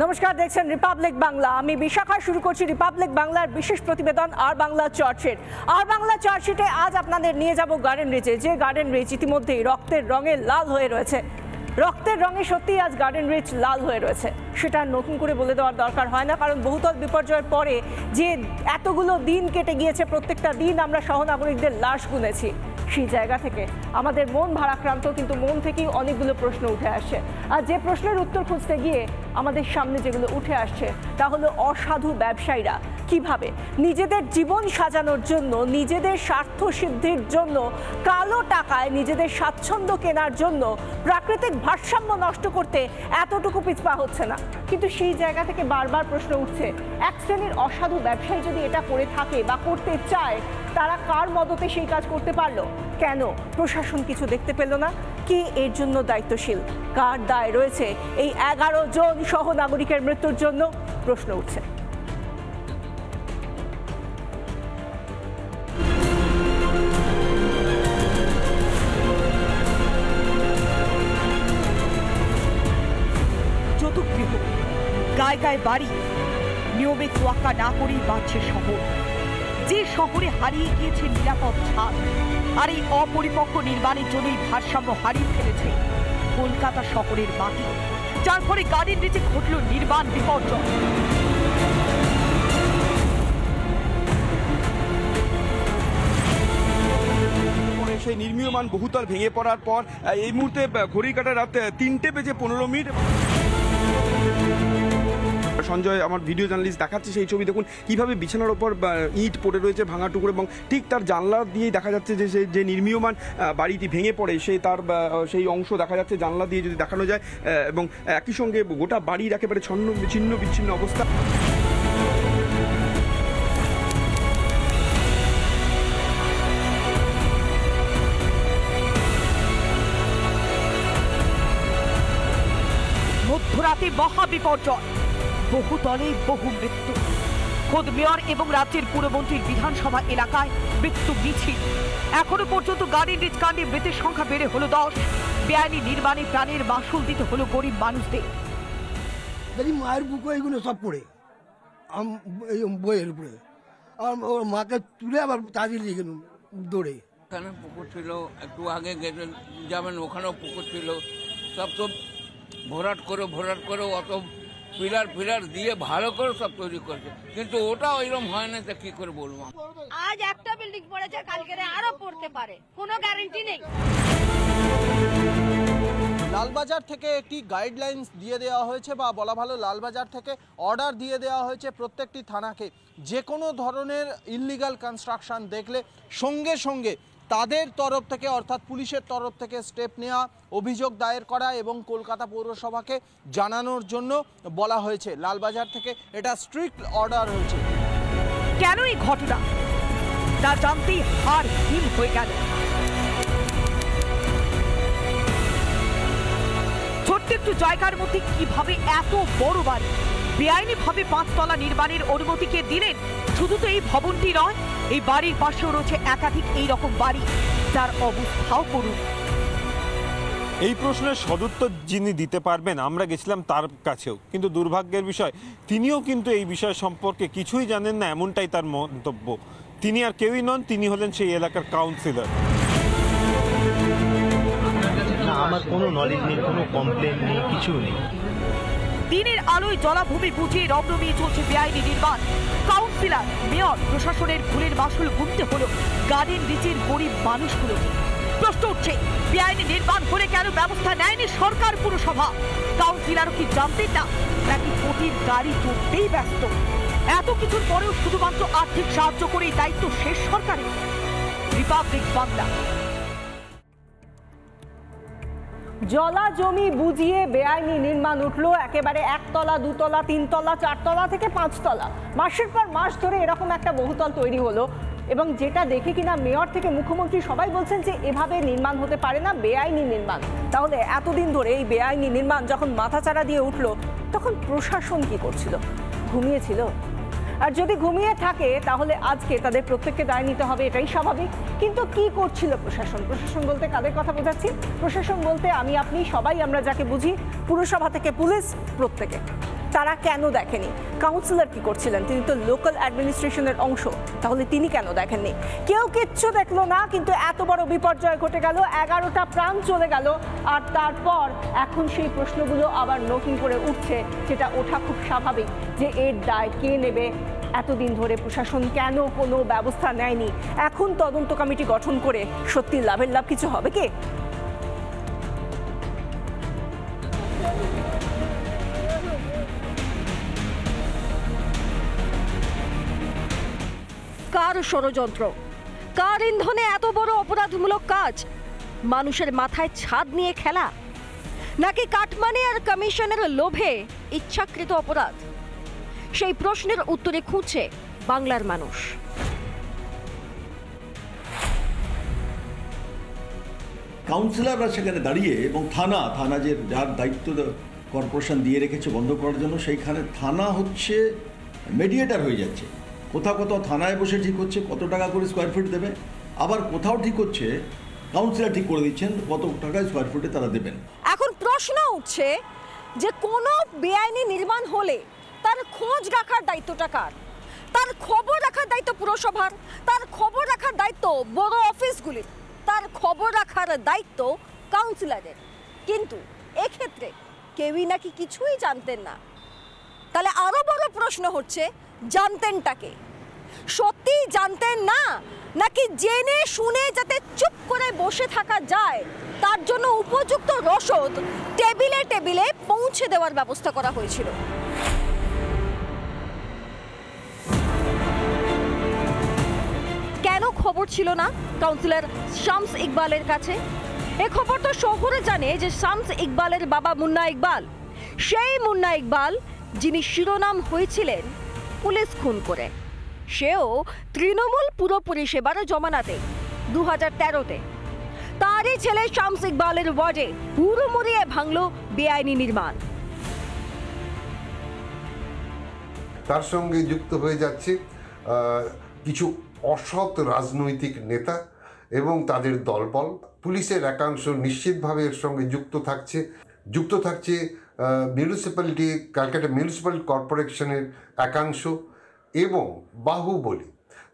নমস্কার, দেখছেন রিপাবলিক বাংলা। আমি বিশাখা শুরু করছি রিপাবলিক বাংলার বিশেষ প্রতিবেদন আর বাংলা চার্জশিট। আর বাংলা চার্জশিটে আজ আপনাদের নিয়ে যাব গার্ডেন রিচে, যে গার্ডেন রিচ ইতিমধ্যেই রক্তের রঙে লাল হয়ে রয়েছে। রক্তের রঙে সত্যি আজ গার্ডেন রিচ লাল হয়ে রয়েছে, সেটা নতুন করে বলে দেওয়ার দরকার হয় না, কারণ বহুতল বিপর্যয়ের পরে যে এতগুলো দিন কেটে গিয়েছে, প্রত্যেকটা দিন আমরা সহনাগরিকদের লাশ গুনেছি। সেই জায়গা থেকে আমাদের মন ভারাক্রান্ত, কিন্তু মন থেকেই অনেকগুলো প্রশ্ন উঠে আসছে। আর যে প্রশ্নের উত্তর খুঁজতে গিয়ে আমাদের সামনে যেগুলো উঠে আসছে তা হলো অসাধু ব্যবসায়ীরা কিভাবে নিজেদের জীবন সাজানোর জন্য, নিজেদের স্বার্থ সিদ্ধির জন্য, কালো টাকায় নিজেদের স্বাচ্ছন্দ্য কেনার জন্য প্রাকৃতিক ভারসাম্য নষ্ট করতে এতটুকু পিছপা হচ্ছে না। কিন্তু সেই জায়গা থেকে বারবার প্রশ্ন উঠছে, এক শ্রেণীর অসাধু ব্যবসায়ী যদি এটা করে থাকে বা করতে চায়, তারা কার মদতে সেই কাজ করতে পারলো? কেন প্রশাসন কিছু দেখতে পেল না? কে এর জন্য দায়িত্বশীল? কার দায় রয়েছে এই 11 জন সহ নাগরিকের মৃত্যুর জন্য? প্রশ্ন উঠছে। চতুর্গৃহ, গায়ে গায়ে বাড়ি, নিয়মে তোয়াক্কা না করেই বাড়ছে শহর। যে শহরে হারিয়ে গিয়েছে নিরাপদ ছাদ, আর এই অপরিপক্ক নির্মাণের জন্যই ভারসাম্য হারিয়ে ফেলেছে কলকাতা শহরের মাটি, যার ফলে গার্ডেন রিচে ঘটল নির্মাণ বিপর্যয়। সেই নির্মীয়মান বহুতল ভেঙে পড়ার পর এই মুহূর্তে ঘড়ির কাঁটা রাত 3:15 সঞ্জয়, আমার ভিডিও জার্নালিস্ট দেখাচ্ছে সেই ছবি। দেখুন কিভাবে বিছানার ওপর ইট পড়ে রয়েছে, ভাঙা টুকরো, এবং ঠিক তার জানলা দিয়েই দেখা যাচ্ছে যে যে নির্মীয়মান বাড়িটি ভেঙে পড়ে তার সেই অংশ দেখা যাচ্ছে জানলা দিয়ে যদি দেখানো যায়, এবং একই সঙ্গে গোটা বাড়ির একেবারে ছিন্ন বিচ্ছিন্ন অবস্থা। মধ্যরাতে মহা বিপর্যয়, বহু দলে বহু মৃত্যু। খোদ মেয়র এবং রাজ্যের পুরমন্ত্রীর বিধানসভা এলাকায় মৃত্যু মিছিল। এখনো পর্যন্ত গার্ডেন রিচ কাণ্ডে মৃতের সংখ্যা বেড়ে হলো 10। বেআইনি নির্মাণে প্রাণের মাসুল দিতে হলো গরিব মানুষদের। মায়ের বুকে এইগুলো সব পড়ে বইয়ের উপরে, আর ওর মাকে তুলে আবার তাড়িয়ে দিয়ে গেল দৌড়ে। এখানে পুকুর ছিল, একটু আগে গেলে যাবেন ওখানেও পুকুর ছিল, সব ভরাট করে অত পিলার দিয়ে ভালো করে সব তৈরি করছে, কিন্তু ওটা ওইরকম হয় না। তা কি করে বলবো? আজ একটা বিল্ডিং পড়েছে, কালকে আরো পড়তে পারে, কোনো গ্যারান্টি নেই। লালবাজার থেকে একটি গাইডলাইন্স দিয়ে দেওয়া হয়েছে, বা বলা ভালো লালবাজার থেকে অর্ডার দিয়ে দেওয়া হয়েছে প্রত্যেকটি থানাকে, যে কোনো ধরনের ইললিগাল কনস্ট্রাকশন দেখলে সঙ্গে সঙ্গে তাদের তরফ থেকে, অর্থাৎ পুলিশের তরফ থেকে স্টেপ নেওয়া, অভিযোগ দায়ের করা এবং কলকাতা পৌরসভাকে জানানোর জন্য বলা হয়েছে। লালবাজার থেকে এটা স্ট্রিক্ট অর্ডার হয়েছে। কেন এই ঘটনা তা জানতেই হাড় হিম হয়ে গেল। ছোট্ট একটু জায়গার মধ্যে কিভাবে এত বড় বাড়ি বেআইনি ভাবে 5 তলা নির্মাণের অনুমতিকে দিলেন? শুধু তো এই ভবনটি নয়, এই বাড়ির পাশেও রয়েছে একাধিক এইরকম বাড়ি, যার অবস্থাও করুন। এই প্রশ্নের সদুত্তর যিনি দিতে পারবেন, আমরা গেছিলাম তার কাছেও, কিন্তু দুর্ভাগ্যের বিষয় তিনিও কিন্তু এই বিষয় সম্পর্কে কিছুই জানেন না, এমনটাই তার মন্তব্য। তিনি আর কেউই নন, তিনি হলেন সেই এলাকার কাউন্সিলর। আমার কোনো নলেজ নেই, কোনো কমপ্লেন নেই, কিছু নেই। দিনের আলোয় জলাভূমি বুঝিয়ে রমরমিয়ে চলছে বেআইনি নির্মাণ। কাউন্সিলর, মেয়র, প্রশাসনের ভুলের মাসুল গুনতে হলো গার্ডেন রিচের গরিব মানুষগুলোকে। প্রশ্ন উঠছে, বেআইনি নির্মাণ হলে কেন ব্যবস্থা নেয়নি সরকার, পুরসভা? কাউন্সিলরও কি জানতেন না, নাকি কোটির গাড়ি চড়তেই ব্যস্ত? এত কিছুর পরেও শুধুমাত্র আর্থিক সাহায্য করেই দায়িত্ব শেষ সরকারের? রিপাবলিক বাংলা। জলা জমি বুঝিয়ে বেআইনি নির্মাণ উঠলো একেবারে 1 তলা, 2 তলা, 3 তলা, 4 তলা থেকে 5 তলা। মাসের পর মাস ধরে এরকম একটা বহুতল তৈরি হলো, এবং যেটা দেখে কিনা মেয়র থেকে মুখ্যমন্ত্রী সবাই বলছেন যে এভাবে নির্মাণ হতে পারে না, বেআইনি নির্মাণ। তাহলে এতদিন ধরে এই বেআইনি নির্মাণ যখন মাথাচাড়া দিয়ে উঠলো, তখন প্রশাসন কি করছিল? ঘুমিয়েছিল? আর যদি ঘুমিয়ে থাকে তাহলে আজকে তাদের প্রত্যেককে দায় নিতে হবে, এটাই স্বাভাবিক। কিন্তু কি করছিল প্রশাসন? প্রশাসন বলতে কাদের কথা বোঝাচ্ছি? প্রশাসন বলতে আমি আপনি সবাই আমরা যাকে বুঝি, পুরসভা থেকে পুলিশ, প্রত্যেকে। তারা কেন দেখেনি? কাউন্সিলর কি করছিলেন? তিনি তো লোকাল অ্যাডমিনিস্ট্রেশনের অংশ, তাহলে তিনি কেন দেখেননি? কেউ কিচ্ছু দেখলো না, কিন্তু এত বড় বিপর্যয় ঘটে গেল, 11টা প্রাণ চলে গেল, আর তারপর এখন সেই প্রশ্নগুলো আবার নতুন করে উঠছে, যেটা ওঠা খুব স্বাভাবিক যে এর দায় কে নেবে? এতদিন ধরে প্রশাসন কেন কোনো ব্যবস্থা নেয়নি? এখন তদন্ত কমিটি গঠন করে সত্যি লাভের লাভ কিছু হবে কি? কার ষড়যন্ত্র? কার ইন্ধনে এত বড় অপরাধমূলক কাজ? মানুষের মাথায় ছাদ নিয়ে খেলা, নাকি কাটমানি আর কমিশনের লোভে ইচ্ছাকৃত অপরাধ? সেই প্রশ্নের উত্তরে খুঁজছে বাংলার মানুষ। কাউন্সিলররা সেখানে দাঁড়িয়ে এবং থানা যে যার দায়িত্ব কর্পোরেশন দিয়ে রেখেছে বন্ধ করার জন্য, সেইখানে থানা হচ্ছে মেডিয়েটার হয়ে যাচ্ছে। কোথাও থানায় বসে ঠিক হচ্ছে কত টাকা করে স্কোয়ার ফিট দেবে, আবার কোথাও ঠিক হচ্ছে কাউন্সিলর ঠিক করে দিচ্ছেন কত টাকায় স্কোয়ার ফিটে তারা দেবেন। এখন প্রশ্ন উঠছে যে কোনো বেআইনি নির্মাণ হলে তার খোঁজ রাখার দায়িত্বটা কার? তার খবর রাখার দায়িত্ব পুরসভার, তার খবর রাখার দায়িত্ব বড় অফিসগুলির, তার খবর রাখার দায়িত্ব কাউন্সিলরের। কিন্তু এক্ষেত্রে কেউই নাকি কিছুই জানতেন না। তাহলে আরো বড় প্রশ্ন হচ্ছে, জানতেনটাকে? সত্যি জানতেন না, নাকি জেনে শুনে যাতে চুপ করে বসে থাকা যায় তার জন্য উপযুক্ত রসদ টেবিলে টেবিলে পৌঁছে দেওয়ার ব্যবস্থা করা হয়েছিল? কেন খবর ছিল না কাউন্সিলর শামস ইকবালের কাছে? এ খবর তো শহরে জানে যে শামস ইকবালের বাবা মুন্না ইকবাল, সেই মুন্না ইকবাল যিনি শিরোনাম হয়েছিলেন পুলিশ খুন করে। সেও তৃণমূল পুর পরিষেবার জমানাতে 2013-তে তারই ছেলে শামস ইকবালের ওয়ার্ডে হুড়মুড়িয়ে ভাঙল বেআইনি নির্মাণ। তার সঙ্গে যুক্ত হয়ে যাচ্ছে কিছু অসৎ রাজনৈতিক নেতা এবং তাদের দলবল। পুলিশের একাংশ নিশ্চিতভাবে এর সঙ্গে যুক্ত থাকছে মিউনিসিপ্যালিটি, ক্যালকাটা মিউনিসিপ্যাল কর্পোরেশনের একাংশ এবং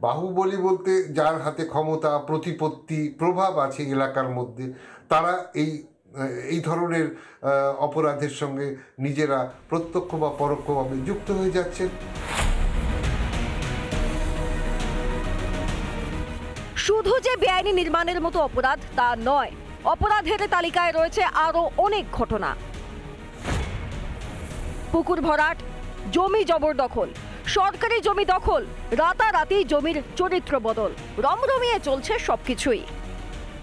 বাহুবলী বলতে যার হাতে ক্ষমতা, প্রতিপত্তি, প্রভাব আছে এলাকার মধ্যে, তারা এই ধরনের অপরাধের সঙ্গে নিজেরা প্রত্যক্ষ বা পরোক্ষভাবে যুক্ত হয়ে যাচ্ছেন। শুধু যে বেআইনি নির্মাণের মতো অপরাধ তা নয়, অপরাধের তালিকায় রয়েছে আরো অনেক ঘটনা। পুকুর ভরাট, জমি জবরদখল, সরকারি জমি দখল, রাতারাতি জমির চরিত্র বদল, রমরমিয়ে চলছে সবকিছুই।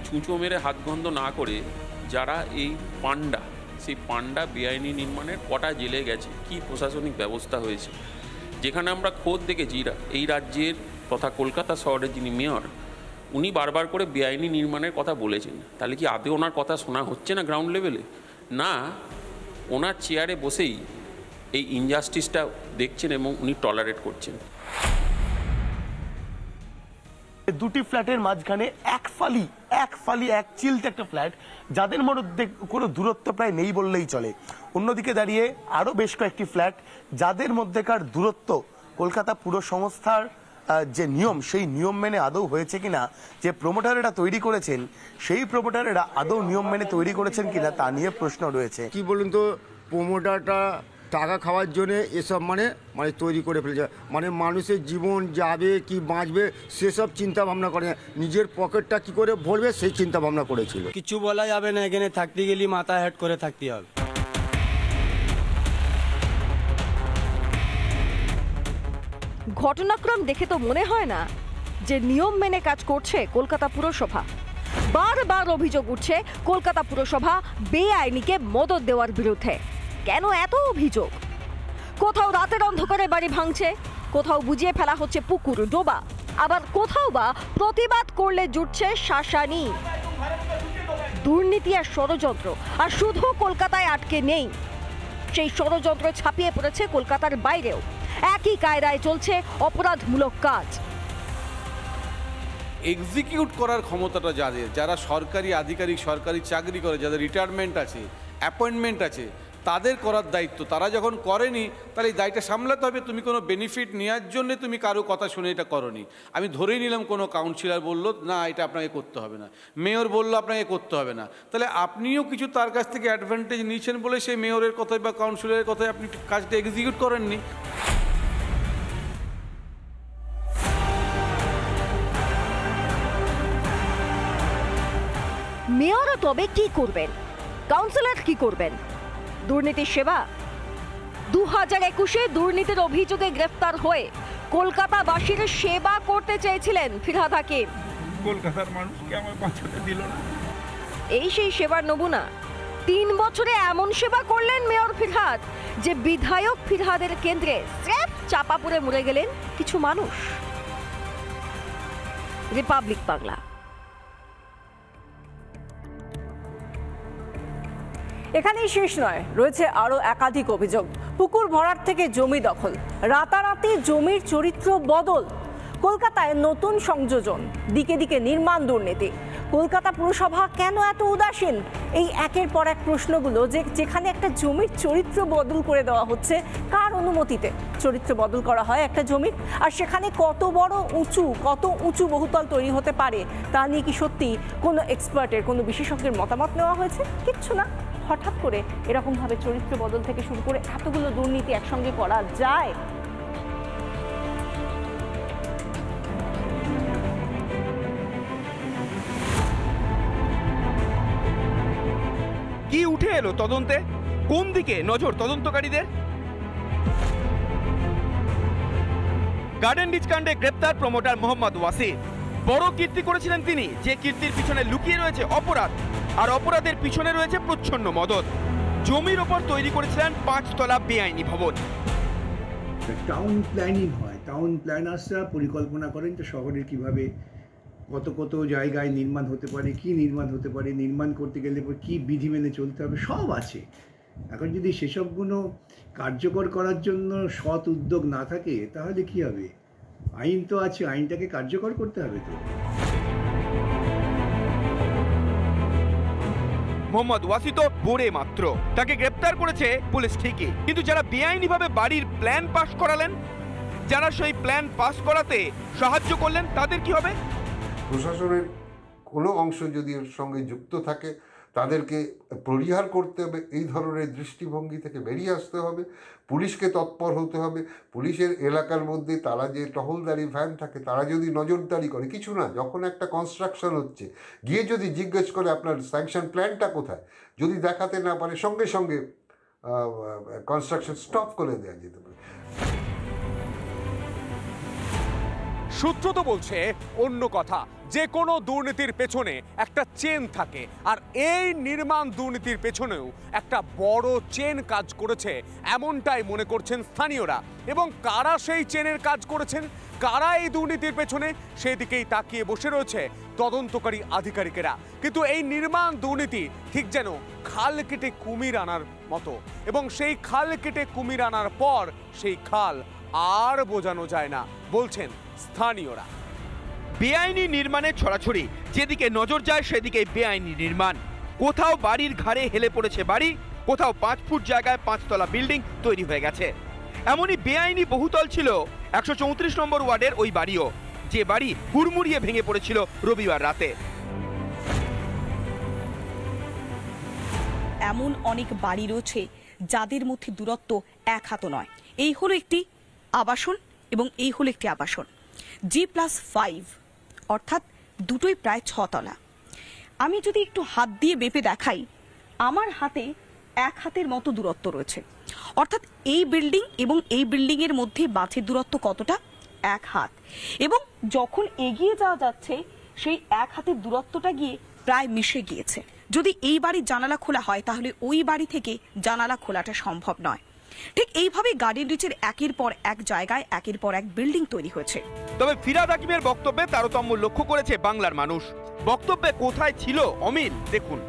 ছুঁচো মেরে হাত গন্ধ না করে যারা এই সেই পান্ডা বেআইনি নির্মাণের কটা জেলে গেছে, কি প্রশাসনিক ব্যবস্থা হয়েছে, যেখানে আমরা খোদ দেখেছি এই রাজ্যের তথা কলকাতা শহরের যিনি মেয়র, উনি বারবার করে বেআইনি নির্মাণের কথা বলেছেন। তাহলে কি আদৌ ওনার কথা শোনা হচ্ছে না গ্রাউন্ড লেভেলে? না, ওনার চেয়ারে বসেই এই ইনজাস্টিসটা দেখছেন এবং উনি টলারেট করছেন। দুটি ফ্ল্যাটের মাঝখানে এক ফালি এক চিলতে একটা ফ্ল্যাট, যাদের মধ্যে কোনো দূরত্ব প্রায় নেই বললেই চলে। অন্যদিকে দাঁড়িয়ে আরো বেশ কয়েকটি ফ্ল্যাট, যাদের মধ্যেকার দূরত্ব কলকাতা পুর সংস্থার যে নিয়ম, সেই নিয়ম মেনে আদৌ হয়েছে কিনা, যে প্রমোটারেরা তৈরি করেছেন সেই প্রমোটারেরা আদৌ নিয়ম মেনে তৈরি করেছেন কিনা তা নিয়ে প্রশ্ন রয়েছে। কি বলুন তো, প্রমোটারটা টাকা খাওয়ার জন্য এসব মানে তৈরি করে ফেলেছে। মানুষের জীবন যাবে কি বাঁচবে সেসব চিন্তা ভাবনা করে, নিজের পকেটটা কি করে ভরবে সেই চিন্তা ভাবনা করেছিল। কিছু বলা যাবে না, এখানে থাকতে গেলে মাথা হেড করে থাকতে হবে। ঘটনাক্রম দেখে তো মনে হয় না যে নিয়ম মেনে কাজ করছে কলকাতা পুরসভা। বারবার অভিযোগ উঠছে কলকাতা পুরসভা বেআইনিকে মদত দেওয়ার বিরুদ্ধে। কেন এত অভিযোগ? কোথাও রাতের অন্ধকারে বাড়ি ভাঙছে, কোথাও বুঝিয়ে ফেলা হচ্ছে পুকুর ডোবা, আবার কোথাও বা প্রতিবাদ করলে জুটছে শাসানি। দুর্নীতি আর ষড়যন্ত্র আর শুধু কলকাতায় আটকে নেই, সেই ষড়যন্ত্র ছাপিয়ে পড়েছে কলকাতার বাইরেও। একই কায়দায় চলছে অপরাধমূলক কাজ। এক্সিকিউট করার ক্ষমতাটা যারা সরকারি আধিকারিক, সরকারি চাকরি করে, যাদের রিটায়ারমেন্ট আছে, অ্যাপয়েন্টমেন্ট আছে, তাদের করার দায়িত্ব। তারা যখন করেনি তাহলে এই দায়িত্বটা সামলাতে হবে। তুমি কোনো বেনিফিট নেওয়ার জন্য তুমি কারো কথা শুনে এটা করনি। আমি ধরেই নিলাম কোনো কাউন্সিলর বললো না এটা আপনাকে করতে হবে না, মেয়র বললো আপনাকে করতে হবে না, তাহলে আপনিও কিছু তার কাছ থেকে অ্যাডভান্টেজ নিয়েছেন বলে সেই মেয়রের কথায় বা কাউন্সিলরের কথায় আপনি কাজটা এক্সিকিউট করেননি। মেয়রও তবে কি করবেন, কাউন্সিলর কি করবেন? দুর্নীতির সেবা? 2021-এ দুর্নীতির অভিযোগে গ্রেফতার হয়ে কলকাতাবাসীর সেবা করতে চেয়েছিলেন ফিরহাদ হাকিম। কলকাতার মানুষকে আমার বাঁচাতে দিল না। এই সেই সেবার নমুনা। 3 বছরে এমন সেবা করলেন মেয়র ফিরহাদ যে বিধায়ক ফিরহাদের কেন্দ্রে স্রেফ চাপা পড়ে মরে গেলেন কিছু মানুষ। রিপাবলিক বাংলা। এখানেই শেষ নয়, রয়েছে আরো একাধিক অভিযোগ। পুকুর ভরাট থেকে জমি দখল, রাতারাতি জমির চরিত্র বদল, কলকাতায় নতুন সংযোজন, দিকে দিকে নির্মাণ দুর্নীতি। কলকাতা পুরসভা কেন এত উদাসীন? এই একের পর এক প্রশ্নগুলো, যেখানে একটা জমির চরিত্র বদল করে দেওয়া হচ্ছে কার অনুমতিতে চরিত্র বদল করা হয় একটা জমির, আর সেখানে কত উঁচু বহুতল তৈরি হতে পারে তা নিয়ে কি সত্যি কোনো এক্সপার্টের, কোনো বিশেষজ্ঞের মতামত নেওয়া হয়েছে? কিচ্ছু না। হঠাৎ করে এরকমভাবে চরিত্র বদল থেকে শুরু করে এতগুলো দুর্নীতি একসঙ্গে করা যায়? কি উঠে এলো তদন্তে? কোন দিকে নজর তদন্তকারীদের? গার্ডেন রিচ কাণ্ডে গ্রেপ্তার প্রমোটার মোহাম্মদ ওয়াসি। বড় কীর্তি করেছিলেন তিনি, যে কীর্তির পিছনে লুকিয়ে রয়েছে অপরাধ, আর অপরাধের পিছনে রয়েছে প্রচ্ছন্ন মদত। জমির ওপর তৈরি করেছিলেন 5 তলা বেআইনি ভবন। টাউন প্ল্যানিং হয়, টাউন প্ল্যানার্সরা পরিকল্পনা করেন যে শহরের কিভাবে কত জায়গায় নির্মাণ হতে পারে, কি নির্মাণ হতে পারে, নির্মাণ করতে গেলে কি বিধি মেনে চলতে হবে, সব আছে। এখন যদি সেসবগুলো কার্যকর করার জন্য সৎ উদ্যোগ না থাকে তাহলে কি হবে? আইন তো আছে, আইনটাকে কার্যকর করতে হবে। তো মোহাম্মদ ওয়াসি তো বোরে মাত্র, তাকে গ্রেপ্তার করেছে পুলিশ ঠিকই, কিন্তু যারা বেআইনিভাবে বাড়ির প্ল্যান পাস করালেন, যারা সেই প্ল্যান পাস করাতে সাহায্য করলেন, তাদের কি হবে? প্রশাসনের কোনো অংশ যদি এর সঙ্গে যুক্ত থাকে তাদেরকে পরিহার করতে হবে। এই ধরনের দৃষ্টিভঙ্গি থেকে বেরিয়ে আসতে হবে। পুলিশকে তৎপর হতে হবে। পুলিশের এলাকার মধ্যে তারা যে টহলদারি ভ্যান থাকে তারা যদি নজরদারি করে, কিছু না, যখন একটা কনস্ট্রাকশন হচ্ছে গিয়ে যদি জিজ্ঞেস করে আপনার স্যাংশন প্ল্যানটা কোথায়, যদি দেখাতে না পারে সঙ্গে সঙ্গে কনস্ট্রাকশন স্টপ করে দেওয়া যেতে পারে। সূত্র তো বলছে অন্য কথা, যে কোনো দুর্নীতির পেছনে একটা চেন থাকে, আর এই নির্মাণ দুর্নীতির পেছনেও একটা বড় চেন কাজ করেছে, এমনটাই মনে করছেন স্থানীয়রা। এবং কারা সেই চেনের কাজ করেছেন, কারা এই দুর্নীতির পেছনে, সেদিকেই তাকিয়ে বসে রয়েছে তদন্তকারী আধিকারিকেরা। কিন্তু এই নির্মাণ দুর্নীতি ঠিক যেন খাল কেটে কুমির আনার মতো, এবং সেই খাল কেটে কুমির আনার পর সেই খাল আর বোঝানো যায় না বলছেন স্থানীয়রা। বেআইনি নির্মাণে ছড়াছড়ি, যেদিকে নজর যায় সেদিকে বেআইনি নির্মাণ। কোথাও বাড়ির ঘাড়ে হেলে পড়েছে বাড়ি, কোথাও 5 ফুট জায়গায় 5 তলা বিল্ডিং তৈরি হয়ে গেছে। এমনই বেআইনি বহুতল ছিল 134 নম্বর ওয়ার্ডের ওই বাড়িও, যে বাড়ি হুড়মুড়িয়ে ভেঙে পড়েছিল রবিবার রাতে। এমন অনেক বাড়ি রয়েছে যাদের মধ্যে দূরত্ব 1 হাতও নয়। এই হলো একটি আবাসন এবং এই হলো একটি আবাসন, G+5, অর্থাৎ দুটোই প্রায় 6 তলা। আমি যদি একটু হাত দিয়ে মেপে দেখাই, আমার হাতে 1 হাতের মতো দূরত্ব রয়েছে। অর্থাৎ এই বিল্ডিং এবং এই বিল্ডিং এর মধ্যে বাঁধের দূরত্ব কতটা? 1 হাত। এবং যখন এগিয়ে যাওয়া যাচ্ছে সেই 1 হাতের দূরত্বটা গিয়ে প্রায় মিশে গিয়েছে। যদি এই বাড়ির জানালা খোলা হয় তাহলে ওই বাড়ি থেকে জানালা খোলাটা সম্ভব নয়। ঠিক এইভাবে গার্ডেন রিচের একের পর এক জায়গায় একের পর এক বিল্ডিং তৈরি হয়েছে। তবে ফিরহাদ হাকিমের বক্তব্যে তারতম্য লক্ষ্য করেছে বাংলার মানুষ। বক্তব্যে কোথায় ছিল অমিল দেখুন।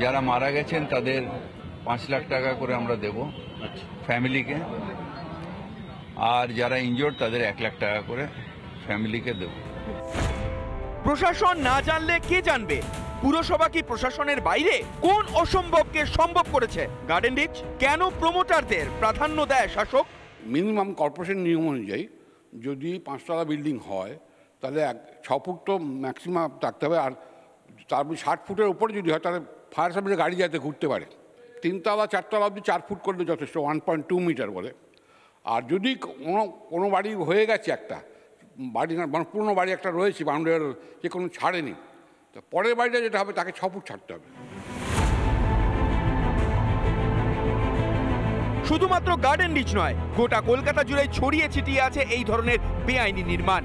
যারা মারা গেছেন তাদের 5 লাখ টাকা করে আমরা দেব ফ্যামিলিকে, আর যারা ইনজোর্ড তাদের 1 লাখ টাকা করে ফ্যামিলিকে দেব। প্রশাসন না জানলে কে জানবে? পুরসভা কি প্রশাসনের বাইরে? কোন অসম্ভবকে সম্ভব করেছে গার্ডেন রিচ? কেন প্রমোটারদের প্রাধান্য দেয় শাসক? মিনিমাম কর্পোরেশন নিয়ম অনুযায়ী যদি 5তলা বিল্ডিং হয় তাহলে 6 ফুট তো ম্যাক্সিমাম থাকতে হবে, আর তারপর 60 ফুটের উপরে যদি হয় তাহলে ফায়ার সার্ভিসে গাড়ি যাতে ঘুরতে পারে। 3তলা 4তলা অবধি 4 ফুট করলে যথেষ্ট, 1.2 মিটার বলে। আর যদি কোনো বাড়ি হয়ে গেছে একটা বাড়ি, মানে পুরনো বাড়ি একটা রয়েছে বাউন্ডারি, যে কোনো ছাড়েনি, তো পরের বাড়িটা যেটা হবে তাকে 6 ফুট ছাড়তে হবে। শুধুমাত্র গার্ডেন রিচ নয়, গোটা কলকাতা জুড়ে ছড়িয়ে ছিটিয়ে আছে এই ধরনের বেআইনি নির্মাণ।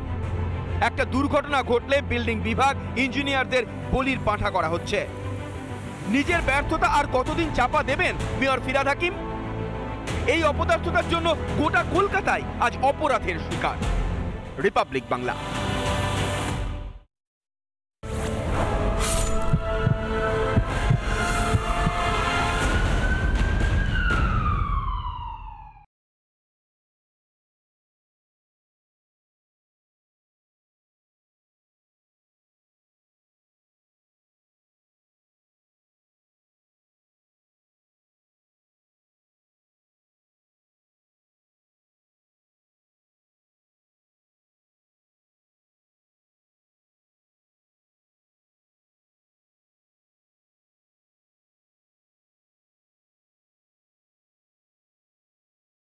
একটা দুর্ঘটনা ঘটলে বিল্ডিং বিভাগ, ইঞ্জিনিয়ারদের বলির পাঁঠা করা হচ্ছে। নিজের ব্যর্থতা আর কতদিন চাপা দেবেন মেয়র ফিরহাদ হাকিম? এই অপদার্থতার জন্য গোটা কলকাতায় আজ অপরাধের শিকার। রিপাবলিক বাংলা।